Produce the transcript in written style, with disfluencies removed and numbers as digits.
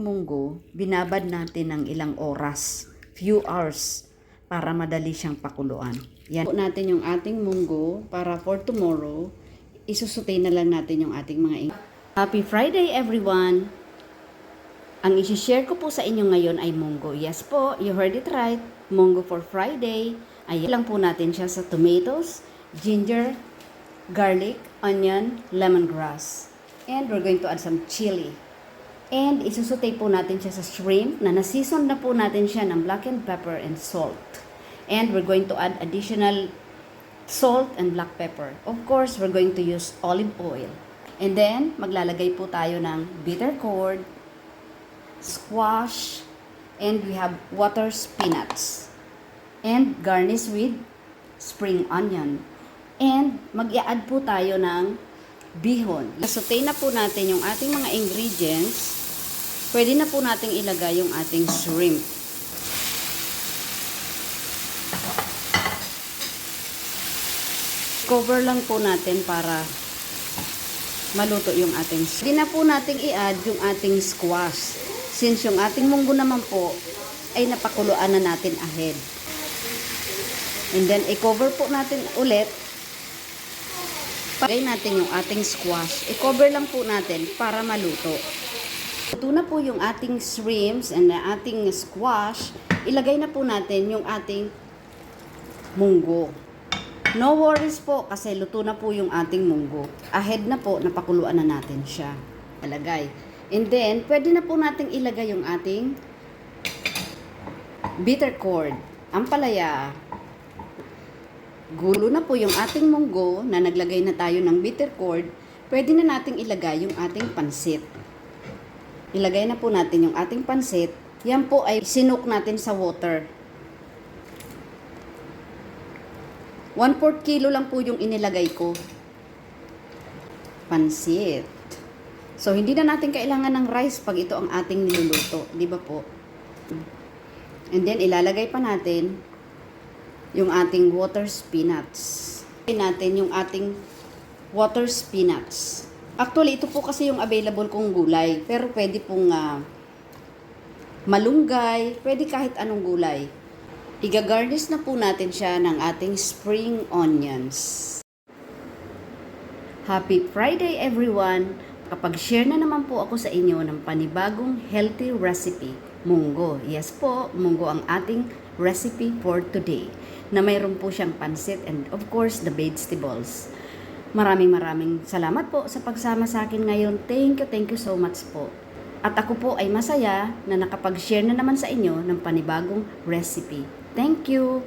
munggo, binabad natin ng ilang oras, few hours, para madali siyang pakuluan. Yan po natin yung ating munggo para for tomorrow, isusutay na lang natin yung ating mga Happy Friday everyone! Ang isi-share ko po sa inyo ngayon ay munggo. Yes po, you heard it right. Munggo for Friday. Ayan lang po natin siya sa tomatoes, ginger, garlic, onion, lemongrass. And we're going to add some chili. And isusutay po natin siya sa shrimp na naseason na po natin siya ng black and pepper and salt. And we're going to add additional salt and black pepper. Of course, we're going to use olive oil. And then, maglalagay po tayo ng bitter gourd, squash, and we have water spinach. And garnish with spring onion. And mag-i-add po tayo ng bihon. Sautay na po natin yung ating mga ingredients. Pwede na po nating ilagay yung ating shrimp. Cover lang po natin para maluto yung ating shrimp. Pwede na po nating i-add yung ating squash. Since yung ating munggo naman po ay napakuluan na natin ahead. And then, i-cover po natin ulit. Pagay natin yung ating squash. I-cover lang po natin para maluto. Luto na po yung ating shrimps and ating squash. Ilagay na po natin yung ating munggo. No worries po kasi luto na po yung ating munggo. Ahead na po, napakuluan na natin siya. Ilagay. And then, pwede na po nating ilagay yung ating bitter gourd, ampalaya. Gulo na po yung ating munggo na naglagay na tayo ng bitter gourd. Pwede na nating ilagay yung ating pansit. Ilagay na po natin yung ating pansit. Yan po ay sinuk natin sa water. 1/4 kilo lang po yung inilagay ko. Pansit. So, hindi na natin kailangan ng rice pag ito ang ating niluluto. Di ba po? And then, ilalagay pa natin yung ating water spinach. Natin yung ating water spinach. Actually, ito po kasi yung available kong gulay. Pero pwede pong malunggay. Pwede kahit anong gulay. Iga-garnish na po natin siya ng ating spring onions. Happy Friday everyone! Kapag share na naman po ako sa inyo ng panibagong healthy recipe, munggo. Yes po, munggo ang ating recipe for today. Na mayroon po siyang pansit and of course the vegetables. Maraming salamat po sa pagsama sa akin ngayon. Thank you so much po. At ako po ay masaya na nakapag-share na naman sa inyo ng panibagong recipe. Thank you!